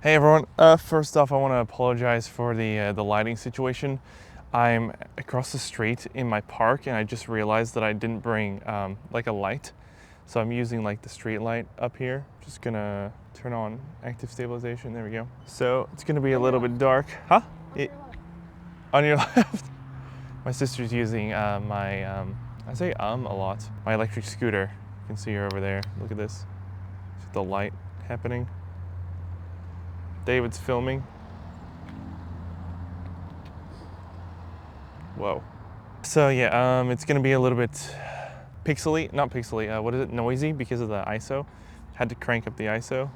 Hey everyone. First off, I want to apologize for the lighting situation. I'm across the street in my park, and I just realized that I didn't bring like a light, so I'm using like the street light up here. Just gonna turn on active stabilization. There we go. So it's gonna be a little bit dark, huh? On your left. My sister's using I say a lot. My electric scooter. You can see her over there. Look at this. Just the light happening. David's filming. Whoa. So yeah, it's gonna be a little bit not pixely, what is it, noisy because of the ISO. Had to crank up the ISO.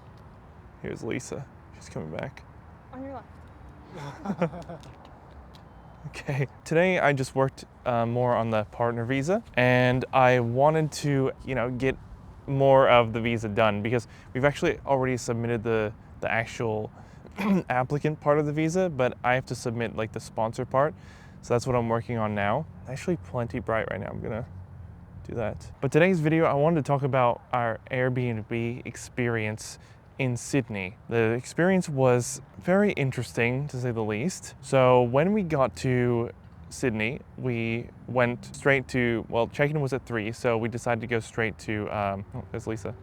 Here's Lisa, she's coming back. On your left. Okay, today I just worked more on the partner visa, and I wanted to, get more of the visa done because we've actually already submitted the actual applicant part of the visa, but I have to submit like the sponsor part. So that's what I'm working on now. Actually plenty bright right now. I'm gonna do that. But today's video, I wanted to talk about our Airbnb experience in Sydney. The experience was very interesting, to say the least. So when we got to Sydney, we went straight to, well, check-in was at 3, so we decided to go straight to, oh, there's Lisa.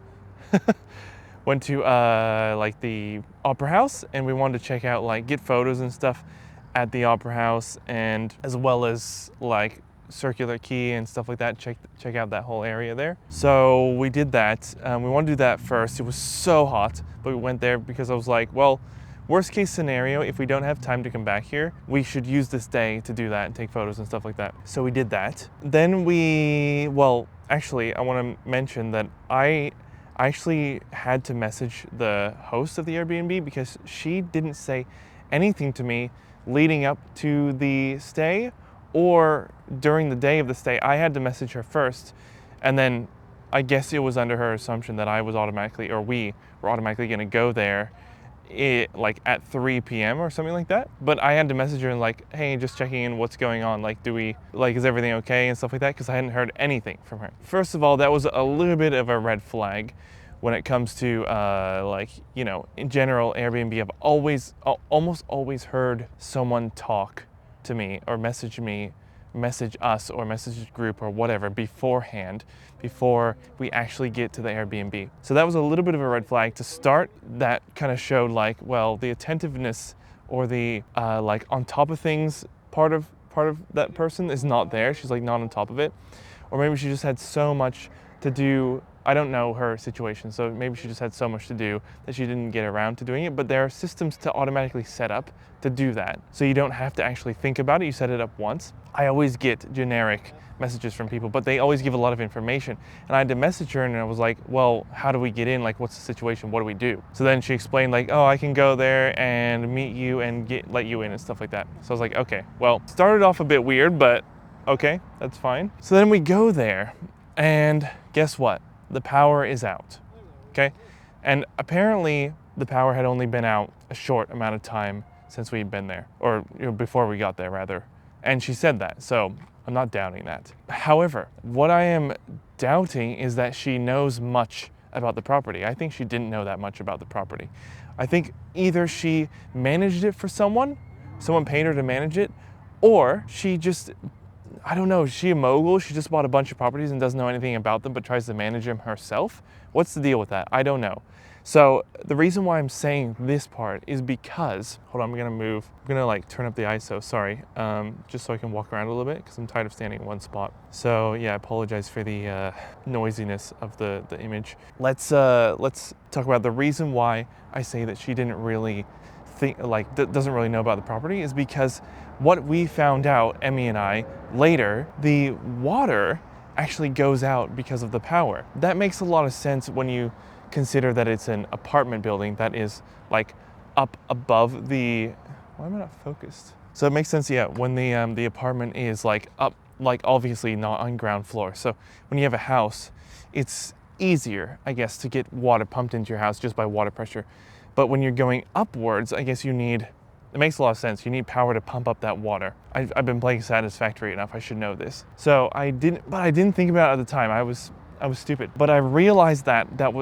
Went to like the Opera House, and we wanted to check out, like, get photos and stuff at the Opera House, and as well as like Circular Quay and stuff like that. Check out that whole area there. So we did that. We wanted to do that first. It was so hot, but we went there because I was like, well, worst case scenario, if we don't have time to come back here, we should use this day to do that and take photos and stuff like that. So we did that. Then actually, I want to mention that I actually had to message the host of the Airbnb because she didn't say anything to me leading up to the stay or during the day of the stay. I had to message her first, and then I guess it was under her assumption that we were automatically going to go there like at 3 p.m. or something like that. But I had to message her and like, hey, just checking in, what's going on? Like, is everything okay and stuff like that? Because I hadn't heard anything from her. First of all, that was a little bit of a red flag when it comes to in general, Airbnb. I've almost always heard someone talk to me or message us or message the group or whatever beforehand, before we actually get to the Airbnb. So that was a little bit of a red flag to start. That kind of showed like, well, the attentiveness or the like on top of things part of that person is not there. She's like not on top of it. Or maybe she just had so much to do. I don't know her situation, so maybe she just had so much to do that she didn't get around to doing it, but there are systems to automatically set up to do that. So you don't have to actually think about it, you set it up once. I always get generic messages from people, but they always give a lot of information. And I had to message her and I was like, well, how do we get in? Like, what's the situation? What do we do? So then she explained like, oh, I can go there and meet you and let you in and stuff like that. So I was like, okay, well, started off a bit weird, but okay, that's fine. So then we go there, and guess what? The power is out, okay? And apparently the power had only been out a short amount of time since we'd been there, or before we got there rather. And she said that, so I'm not doubting that. However, what I am doubting is that she knows much about the property. I think she didn't know that much about the property. I think either she managed it for someone paid her to manage it, or she just, I don't know, is she a mogul? She just bought a bunch of properties and doesn't know anything about them but tries to manage them herself? What's the deal with that? I don't know. So the reason why I'm saying this part is because, hold on, I'm gonna like turn up the ISO, sorry, just so I can walk around a little bit because I'm tired of standing in one spot. So yeah, I apologize for the noisiness of the image. Let's talk about the reason why I say that she didn't really doesn't really know about the property is because what we found out, Emmy and I, later, the water actually goes out because of the power. That makes a lot of sense when you consider that it's an apartment building that is like up above the, why am I not focused? So it makes sense, yeah, when the apartment is like up, like obviously not on ground floor. So when you have a house, it's easier, I guess, to get water pumped into your house just by water pressure. But when you're going upwards, I guess it makes a lot of sense. You need power to pump up that water. I've been playing Satisfactory enough, I should know this. So I didn't think about it at the time. I was stupid. But I realized that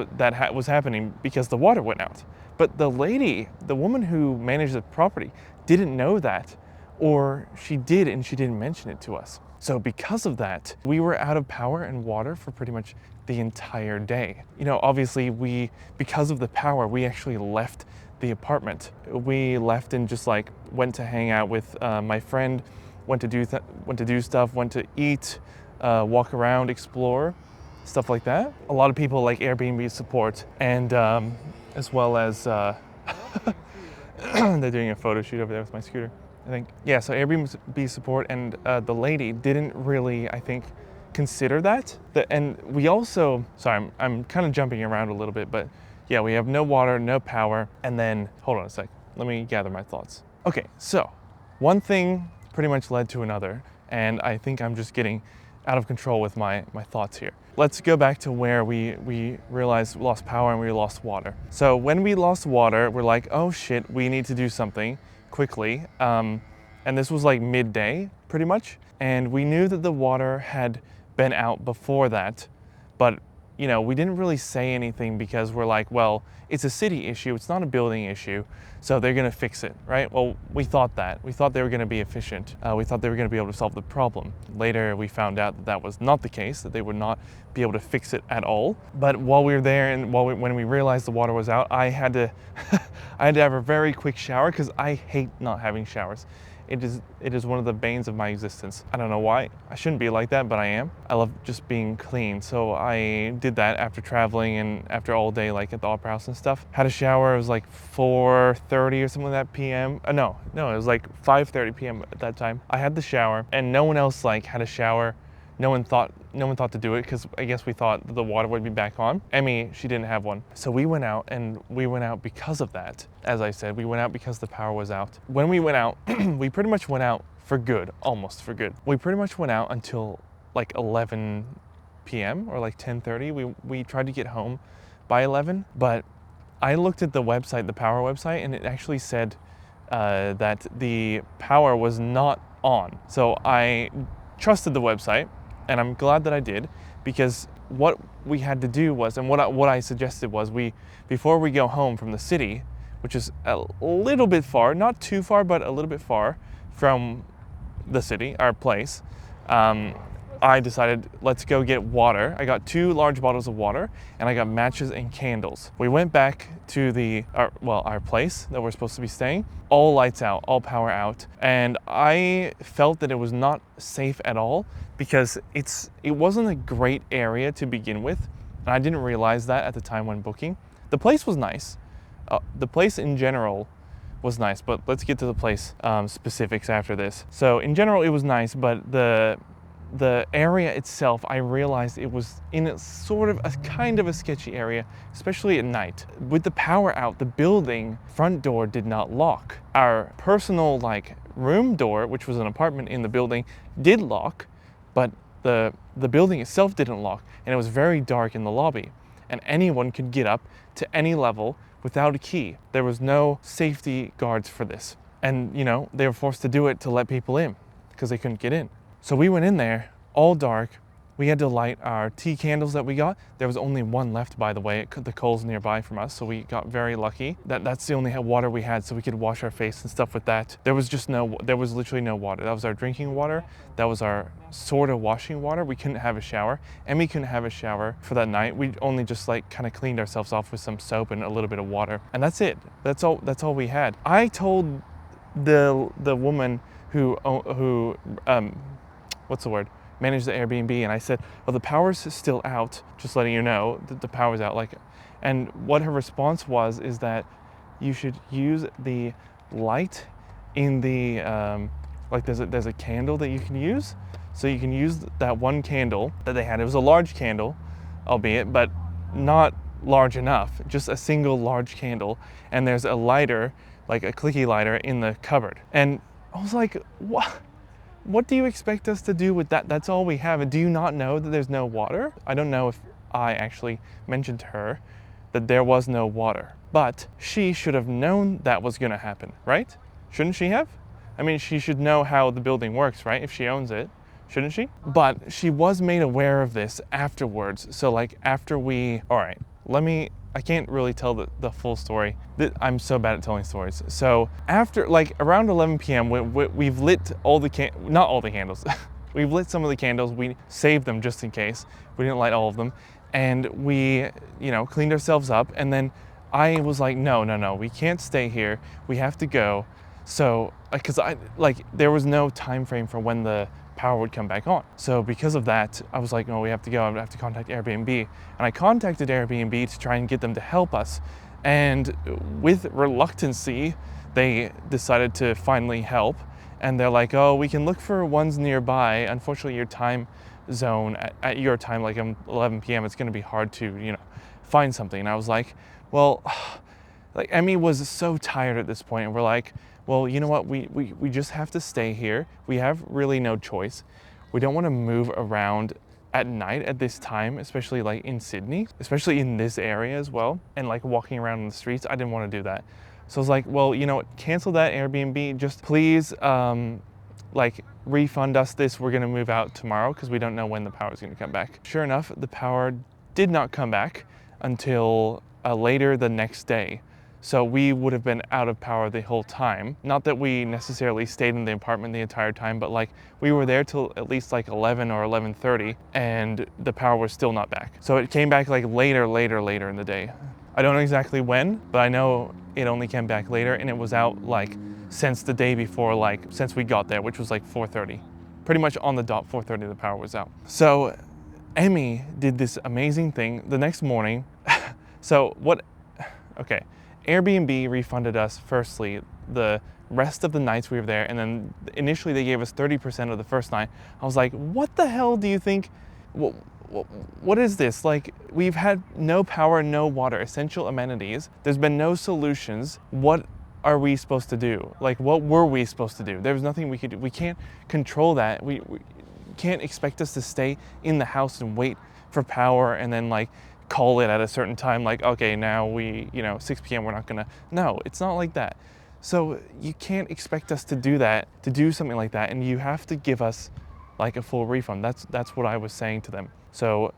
was happening because the water went out. But the lady, the woman who managed the property, didn't know that, or she did and she didn't mention it to us. So because of that, we were out of power and water for pretty much the entire day. You know, obviously because of the power, we actually left the apartment. We left and just like went to hang out with my friend, went to do stuff, went to eat, walk around, explore, stuff like that. A lot of people like Airbnb support, and as well as they're doing a photo shoot over there with my scooter, I think. Yeah, so Airbnb support, and the lady didn't really, I think, consider that. And we also, sorry, I'm kind of jumping around a little bit, but yeah, we have no water, no power, and then, hold on a sec, let me gather my thoughts. Okay, so one thing pretty much led to another, and I think I'm just getting out of control with my thoughts here. Let's go back to where we realized we lost power and we lost water. So when we lost water, we're like, oh shit, we need to do something quickly. And this was like midday, pretty much. And we knew that the water had been out before that, but you know, we didn't really say anything because we're like, well, it's a city issue, it's not a building issue, so they're gonna fix it, right? Well, we thought that. We thought they were gonna be efficient. We thought they were gonna be able to solve the problem. Later, we found out that that was not the case, that they would not be able to fix it at all. But while we were there and when we realized the water was out, I had to, I had to have a very quick shower because I hate not having showers. It is one of the banes of my existence. I don't know why. I shouldn't be like that, but I am. I love just being clean. So I did that after traveling and after all day, like at the opera house and stuff. Had a shower. It was like 4:30 or something like that p.m. No, it was like 5:30 p.m. at that time. I had the shower, and no one else like had a shower. No one thought to do it because I guess we thought the water would be back on. Emmy, she didn't have one. So we went out, and we went out because of that. As I said, we went out because the power was out. When we went out, we pretty much went out for good, almost for good. We pretty much went out until like 11 p.m. or like 10:30. We tried to get home by 11, but I looked at the website, the power website, and it actually said that the power was not on. So I trusted the website, and I'm glad that I did, because what we had to do was, and what I suggested was, before we go home from the city, which is a little bit far, not too far, but a little bit far from the city, our place, I decided, let's go get water. I got 2 large bottles of water, and I got matches and candles. We went back to our place that we're supposed to be staying, all lights out, all power out. And I felt that it was not safe at all because it wasn't a great area to begin with. And I didn't realize that at the time when booking. The place was nice. The place in general was nice, but let's get to the place specifics after this. So in general, it was nice, but the area itself, I realized it was in a sort of a kind of a sketchy area, especially at night. With the power out, the building front door did not lock. Our personal like room door, which was an apartment in the building, did lock, but the building itself didn't lock, and it was very dark in the lobby, and anyone could get up to any level without a key. There was no safety guards for this, and you know, they were forced to do it to let people in because they couldn't get in. So we went in there, all dark. We had to light our tea candles that we got. There was only one left, by the way, at the Coles nearby from us, so we got very lucky. That's the only water we had, so we could wash our face and stuff with that. There was literally no water. That was our drinking water. That was our sort of washing water. We couldn't have a shower. Emmy couldn't have a shower for that night. We only just like kind of cleaned ourselves off with some soap and a little bit of water. And that's it. That's all we had. I told the woman who managed the Airbnb, and I said, well, the power's still out, just letting you know that the power's out. And what her response was is that you should use the light in the, there's a candle that you can use. So you can use that one candle that they had. It was a large candle, albeit, but not large enough, just a single large candle. And there's a lighter, like a clicky lighter in the cupboard. And I was like, what? What do you expect us to do with that? That's all we have. And do you not know that there's no water? I don't know if I actually mentioned to her that there was no water, but she should have known that was gonna happen, right? Shouldn't she have? I mean, she should know how the building works, right? If she owns it, shouldn't she? But she was made aware of this afterwards. So like after all right, I can't really tell the full story. I'm so bad at telling stories. So after like around 11 p.m. we've lit all the not all the candles. We've lit some of the candles. We saved them just in case. We didn't light all of them. And we, cleaned ourselves up. And then I was like, no, we can't stay here. We have to go. So, because there was no time frame for when the power would come back on. So because of that, I was like, no, we have to go. I have to contact Airbnb. And I contacted Airbnb to try and get them to help us. And with reluctancy, they decided to finally help. And they're like, oh, we can look for ones nearby. Unfortunately, your time zone at your time, like 11 p.m., it's going to be hard to, find something. And I was like, well, like Emmy was so tired at this point, and we're like, well, you know what? We just have to stay here. We have really no choice. We don't want to move around at night at this time, especially like in Sydney, especially in this area as well, and like walking around in the streets. I didn't want to do that. So I was like, well, cancel that Airbnb. Just please, refund us this. We're gonna move out tomorrow because we don't know when the power is gonna come back. Sure enough, the power did not come back until later the next day. So we would have been out of power the whole time. Not that we necessarily stayed in the apartment the entire time, but like we were there till at least like 11 or 11:30, and the power was still not back. So it came back like later in the day. I don't know exactly when, but I know it only came back later, and it was out like since the day before, like since we got there, which was like 4:30. Pretty much on the dot, 4:30 the power was out. So Emmy did this amazing thing the next morning. Okay, Airbnb refunded us firstly the rest of the nights we were there, and then initially they gave us 30% of the first night. I was like, what the hell do you think? What is this? Like, we've had no power, no water, essential amenities. There's been no solutions. What are we supposed to do? Like, what were we supposed to do? There was nothing we could do. We can't control that. We can't expect us to stay in the house and wait for power and then like call it at a certain time. Like, okay, now 6 p.m. we're not gonna. No, it's not like that. So you can't expect us to do that, to do something like that, and you have to give us like a full refund. That's what I was saying to them. So,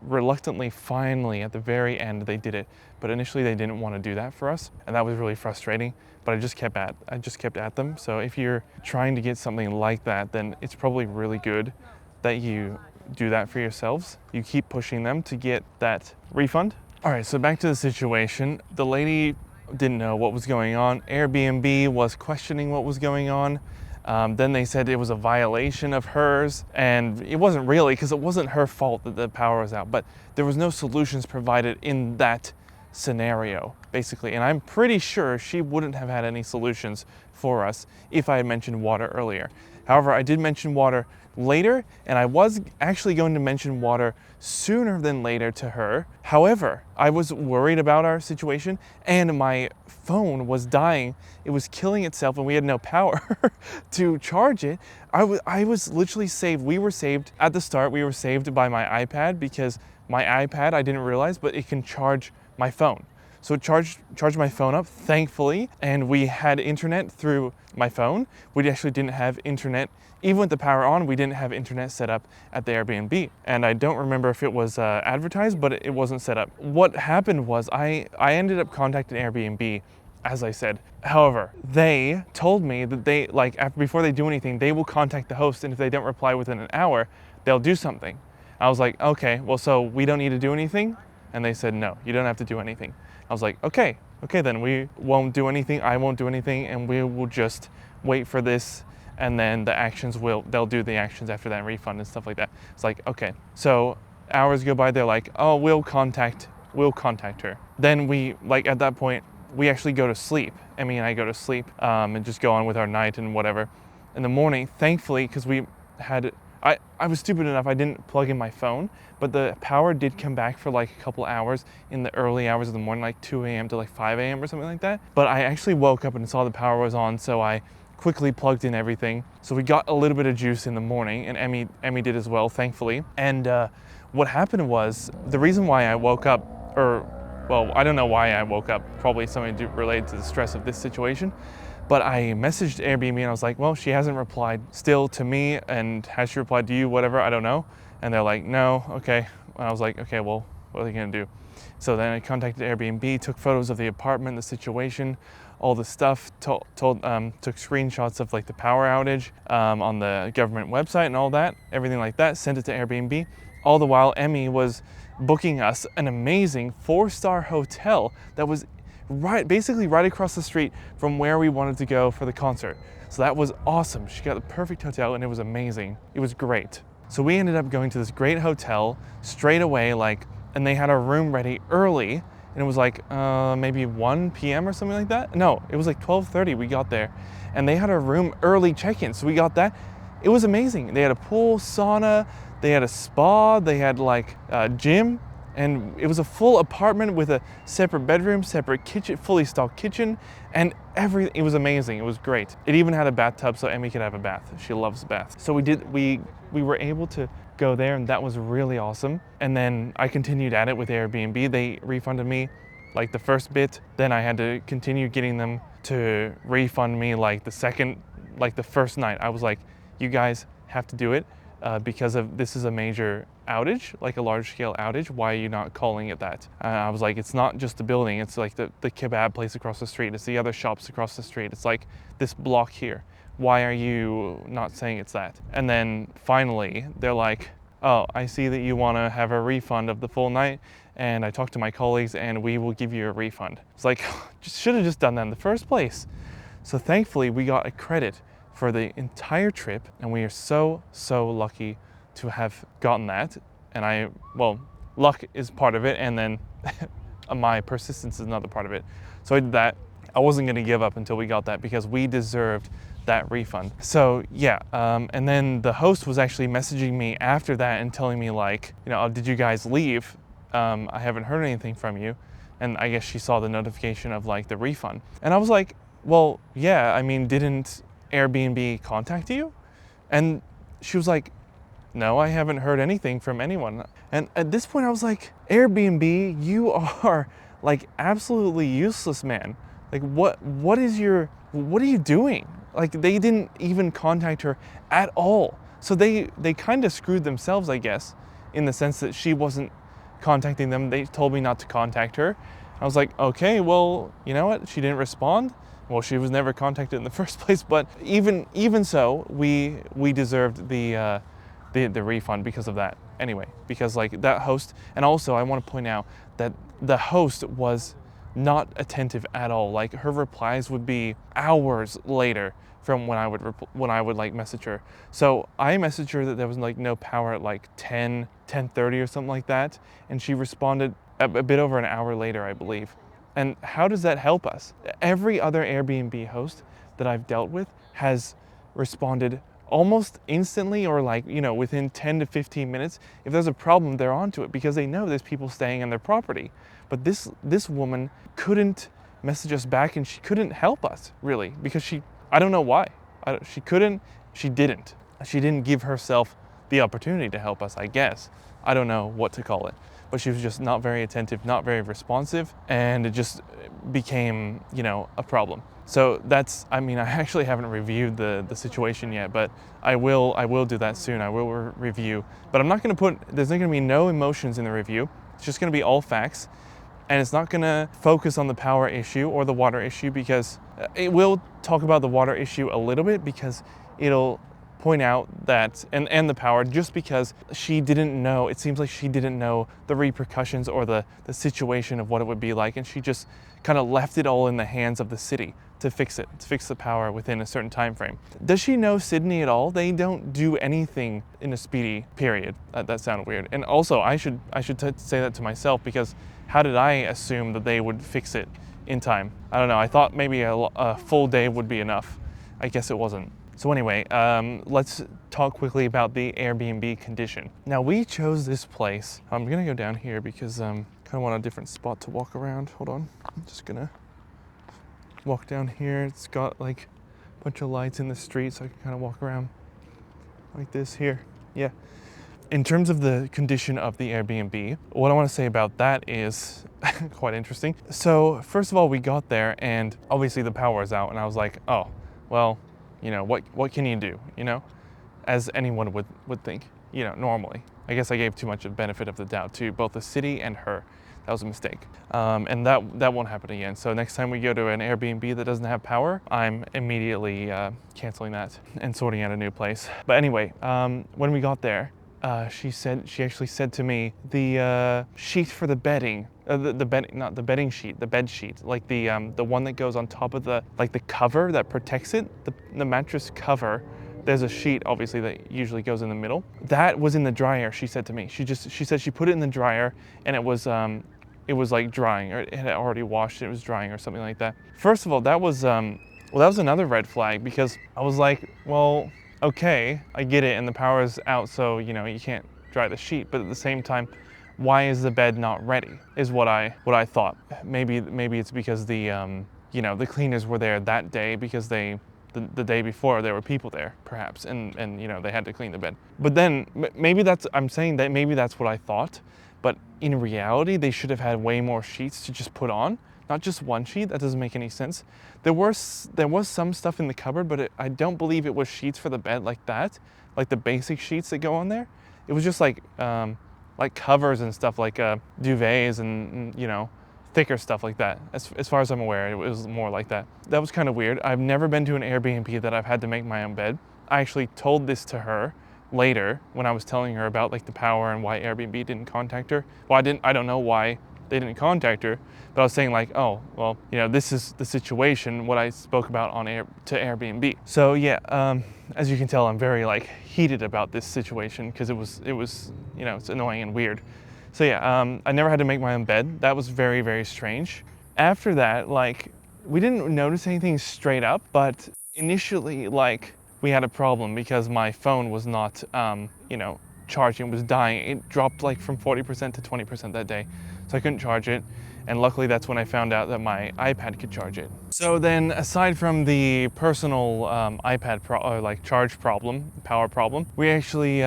reluctantly, finally, at the very end, they did it. But initially, they didn't want to do that for us, and that was really frustrating. But I just kept at them. So if you're trying to get something like that, then it's probably really good that you do that for yourselves. You keep pushing them to get that refund. All right, so back to the situation. The lady didn't know what was going on. Airbnb was questioning what was going on. Then they said it was a violation of hers, and it wasn't really, because it wasn't her fault that the power was out, but there was no solutions provided in that scenario, basically. And I'm pretty sure she wouldn't have had any solutions for us if I had mentioned water earlier. However, I did mention water later, and I was actually going to mention water sooner than later to her. However, I was worried about our situation, and my phone was dying. It was killing itself, and we had no power to charge it. I was literally saved. We were saved at the start. We were saved by my iPad, because my iPad, I didn't realize, but it can charge my phone. So it charged my phone up, thankfully, and we had internet through my phone. We actually didn't have internet, even with the power on, we didn't have internet set up at the Airbnb. And I don't remember if it was advertised, but it wasn't set up. What happened was I ended up contacting Airbnb, as I said. However, they told me that before they do anything, they will contact the host, and if they don't reply within an hour, they'll do something. I was like, okay, well, so we don't need to do anything? And they said, no, you don't have to do anything. I was like, okay, then we won't do anything, I won't do anything, and we will just wait for this, and then they'll do the actions after that, refund and stuff like that. It's like, okay. So hours go by, they're like, oh, we'll contact her. Then we, at that point, we actually go to sleep. Emmy and I go to sleep and just go on with our night and whatever. In the morning, thankfully, because we had, I was stupid enough, I didn't plug in my phone, but the power did come back for like a couple hours in the early hours of the morning, like 2 a.m. to like 5 a.m. or something like that. But I actually woke up and saw the power was on, so I quickly plugged in everything. So we got a little bit of juice in the morning, and Emmy did as well, thankfully. And what happened was, the reason why I woke up, I don't know why I woke up, probably something related to the stress of this situation. But I messaged Airbnb and I was like, well, she hasn't replied still to me, and has she replied to you, whatever, I don't know. And they're like, no, okay. And I was like, okay, well, what are they gonna do? So then I contacted Airbnb, took photos of the apartment, the situation, all the stuff, took screenshots of like the power outage on the government website and all that, everything like that, sent it to Airbnb. All the while, Emmy was booking us an amazing 4-star hotel that was basically right across the street from where we wanted to go for the concert. So that was awesome. She got the perfect hotel and it was amazing. It was great. So we ended up going to this great hotel straight away, and they had our room ready early, and it was like maybe 1 p.m. or something like that. No, it was like 12:30 we got there, and they had our room early check-in, so we got that. It was amazing. They had a pool, sauna, they had a spa, they had like a gym, and it was a full apartment with a separate bedroom, separate kitchen, fully stocked kitchen, and everything. It was amazing. It was great. It even had a bathtub so Emmy could have a bath. She loves baths. So we were able to go there, and that was really awesome. And then I continued at it with Airbnb. They refunded me like the first bit. Then I had to continue getting them to refund me like the first night. I was like, you guys have to do it because this is a major outage, like a large scale outage. Why are you not calling it that? I was like, it's not just the building. It's like the kebab place across the street. It's the other shops across the street. It's like this block here. Why are you not saying it's that? And then finally, they're like, oh, I see that you want to have a refund of the full night. And I talked to my colleagues and we will give you a refund. It's like, should have just done that in the first place. So thankfully, we got a credit for the entire trip, and we are so lucky to have gotten that. And luck is part of it, and then my persistence is another part of it. So I did that. I wasn't going to give up until we got that because we deserved that refund. So yeah, and then the host was actually messaging me after that and telling me like, oh, did you guys leave? I haven't heard anything from you. And I guess she saw the notification of like the refund. And I was like, well, yeah, I mean, didn't Airbnb contact you? And she was like, no, I haven't heard anything from anyone. And at this point I was like, Airbnb, you are like absolutely useless, man. Like what are you doing? Like they didn't even contact her at all. So they kind of screwed themselves, I guess, in the sense that she wasn't contacting them. They told me not to contact her. I was like, okay, well, you know what? She didn't respond. Well, she was never contacted in the first place, but even so, we deserved the refund because of that. Anyway, because like that host, and also I want to point out that the host was not attentive at all. Like her replies would be hours later from when I would like message her. So I messaged her that there was like no power at like 10:30 or something like that, and she responded a bit over an hour later, I believe. And how does that help us? Every other Airbnb host that I've dealt with has responded almost instantly, or like, within 10 to 15 minutes. If there's a problem, they're onto it because they know there's people staying on their property. But this woman couldn't message us back, and she couldn't help us really because I don't know why. She didn't give herself the opportunity to help us, I guess. I don't know what to call it. But she was just not very attentive, not very responsive, and it just became, a problem. So I actually haven't reviewed the situation yet, but I will do that soon. I will review, but I'm not going to there's not going to be no emotions in the review. It's just going to be all facts, and it's not going to focus on the power issue or the water issue, because it will talk about the water issue a little bit, because it'll point out that, and the power, just because she didn't know, it seems like she didn't know the repercussions or the situation of what it would be like, and she just kind of left it all in the hands of the city to fix the power within a certain time frame. Does she know Sydney at all? They don't do anything in a speedy period. That sounded weird. And also, I should say that to myself, because how did I assume that they would fix it in time? I don't know. I thought maybe a full day would be enough. I guess it wasn't. So anyway, let's talk quickly about the Airbnb condition. Now we chose this place. I'm gonna go down here because kind of want a different spot to walk around. Hold on, I'm just gonna walk down here. It's got like a bunch of lights in the street, so I can kind of walk around like this here. Yeah. In terms of the condition of the Airbnb, what I want to say about that is quite interesting. So first of all, we got there and obviously the power is out, and I was like, oh, well, what can you do, as anyone would think, normally. I guess I gave too much of benefit of the doubt to both the city and her. That was a mistake. And that won't happen again. So next time we go to an Airbnb that doesn't have power, I'm immediately canceling that and sorting out a new place. But anyway, when we got there, she actually said to me, the sheet for the bedding, the bed, not the bedding sheet, the bed sheet, like the one that goes on top of the, like the cover that protects it, the mattress cover. There's a sheet, obviously, that usually goes in the middle. That was in the dryer, she said to me. She said she put it in the dryer and it was like drying, or it had already washed, it was drying or something like that. First of all, that was another red flag, because I was like, well, okay, I get it, and the power is out, so you know you can't dry the sheet. But at the same time, why is the bed not ready? Is what I thought. Maybe it's because the the cleaners were there that day, because the day before there were people there, perhaps, and they had to clean the bed. But then I'm saying that maybe that's what I thought, but in reality they should have had way more sheets to just put on, not just one sheet. That doesn't make any sense. There was some stuff in the cupboard, but I don't believe it was sheets for the bed like that, like the basic sheets that go on there. It was just like covers and stuff, like duvets and thicker stuff like that. As far as I'm aware, it was more like that. That was kind of weird. I've never been to an Airbnb that I've had to make my own bed. I actually told this to her later when I was telling her about like the power and why Airbnb didn't contact her. Well, I don't know why they didn't contact her, but I was saying like, oh, well, this is the situation, what I spoke about to Airbnb. So yeah, as you can tell, I'm very like heated about this situation, because it was it's annoying and weird. So yeah, I never had to make my own bed. That was very, very strange. After that, like, we didn't notice anything straight up, but initially, like, we had a problem because my phone was not, charging, was dying. It dropped like from 40% to 20% that day. So I couldn't charge it. And luckily that's when I found out that my iPad could charge it. So then, aside from the personal iPad charge problem, power problem, we actually,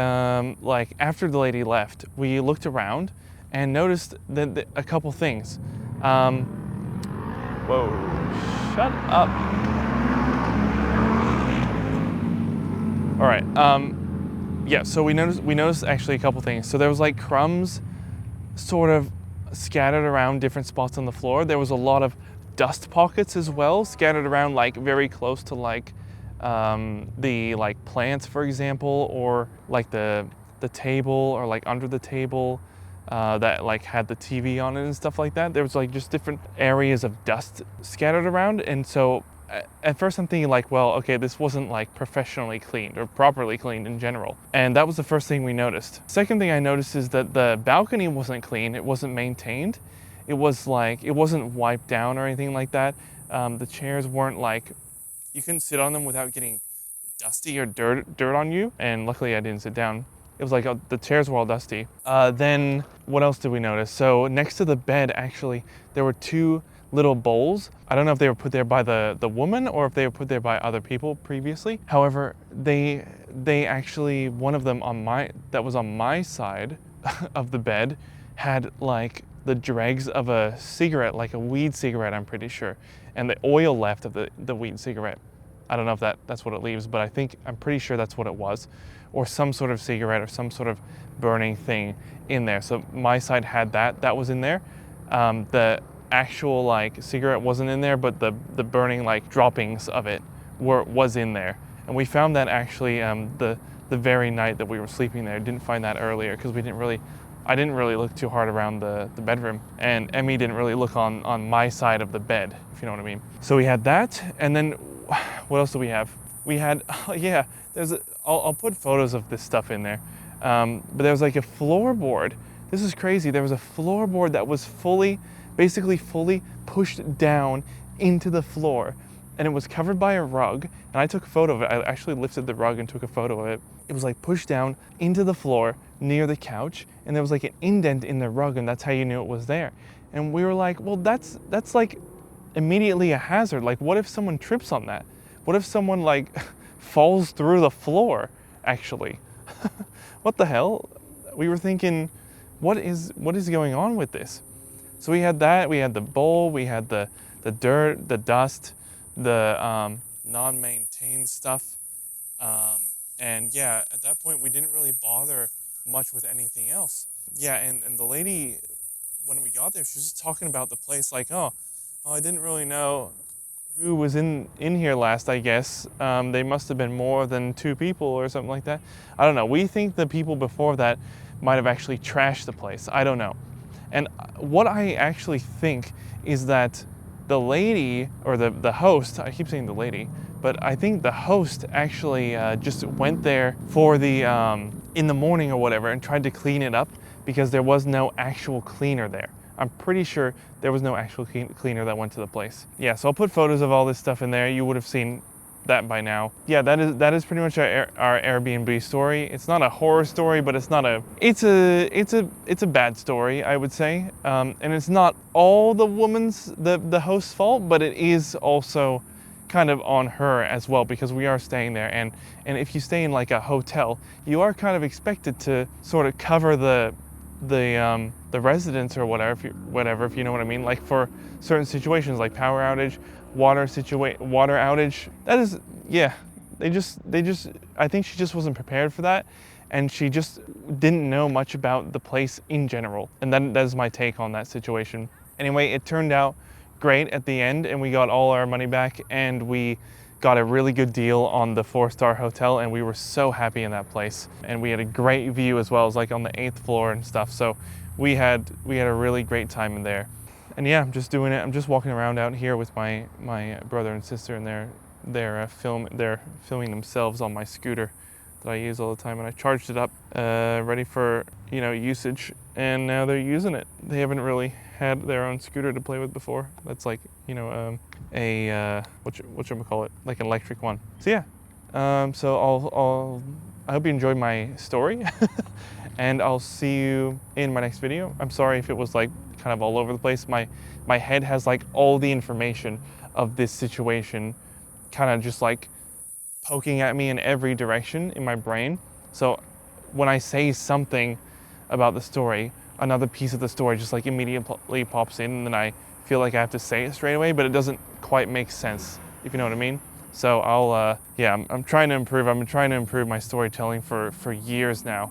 like after the lady left, we looked around and noticed that a couple things. Whoa, shut up. All right, yeah, so we noticed actually a couple things. So there was like crumbs sort of scattered around different spots on the floor. There was a lot of dust pockets as well, scattered around like very close to like the like plants, for example, or like the table, or like under the table that like had the TV on it and stuff like that. There was like just different areas of dust scattered around, and so at first I'm thinking like, well, okay, this wasn't like professionally cleaned or properly cleaned in general. And that was the first thing we noticed. Second thing I noticed is that the balcony wasn't clean. It wasn't maintained. It wasn't wiped down or anything like that. The chairs weren't like, you couldn't sit on them without getting dusty or dirt on you. And luckily I didn't sit down. It was like the chairs were all dusty. Then what else did we notice? So next to the bed, actually, there were two little bowls. I don't know if they were put there by the woman or if they were put there by other people previously. However, they actually, one of them that was on my side of the bed had like the dregs of a cigarette, like a weed cigarette, I'm pretty sure, and the oil left of the weed cigarette. I don't know if that's what it leaves, but I'm pretty sure that's what it was, or some sort of cigarette or some sort of burning thing in there. So my side had that was in there. The actual like cigarette wasn't in there, but the burning like droppings of it was in there. And we found that actually the very night that we were sleeping there. Didn't find that earlier because I didn't really look too hard around the bedroom, and Emmy didn't really look on my side of the bed, if you know what I mean. So we had that, and then what else do we have? We had, oh yeah, I'll put photos of this stuff in there, but there was like a floorboard. This is crazy. There was a floorboard that was basically fully pushed down into the floor, and it was covered by a rug, and I took a photo of it. I actually lifted the rug and took a photo of it. It was like pushed down into the floor near the couch, and there was like an indent in the rug, and that's how you knew it was there. And we were like, well, that's like immediately a hazard. Like, what if someone trips on that? What if someone like falls through the floor, actually? What the hell? We were thinking, what is going on with this? So we had that, we had the bowl, we had the dirt, the dust, the non-maintained stuff. And yeah, at that point we didn't really bother much with anything else. Yeah, and the lady when we got there, she was just talking about the place like, oh, I didn't really know who was in here last, I guess. They must have been more than 2 people or something like that. I don't know. We think the people before that might have actually trashed the place. I don't know. And what I actually think is that the lady, or the host, I keep saying the lady, but I think the host actually just went there for the, in the morning or whatever, and tried to clean it up because there was no actual cleaner there. I'm pretty sure there was no actual cleaner that went to the place. Yeah, so I'll put photos of all this stuff in there. You would have seen that by now. Yeah, that is pretty much our Airbnb story. It's not a horror story, but it's a bad story, I would say. And it's not all the host's fault, but it is also kind of on her as well, because we are staying there, and if you stay in like a hotel, you are kind of expected to sort of cover the residents or whatever, if you know what I mean. Like for certain situations, like power outage, water outage. That is, yeah. They just. I think she just wasn't prepared for that, and she just didn't know much about the place in general. And that is my take on that situation. Anyway, it turned out great at the end, and we got all our money back, and we got a really good deal on the 4-star hotel, and we were so happy in that place. And we had a great view as well. It was like on the 8th floor and stuff. So we had a really great time in there. And yeah, I'm just doing it. I'm just walking around out here with my brother and sister, and they're filming themselves on my scooter that I use all the time. And I charged it up, ready for usage, and now they're using it. They haven't really had their own scooter to play with before. That's like a whatchamacallit, like an electric one. So yeah, so I hope you enjoyed my story, and I'll see you in my next video. I'm sorry if it was like kind of all over the place. My head has like all the information of this situation kind of just like poking at me in every direction in my brain. So when I say something about the story, another piece of the story just like immediately pops in, and then I feel like I have to say it straight away, but it doesn't quite make sense, if you know what I mean. So I'm trying to improve. I've been trying to improve my storytelling for years now.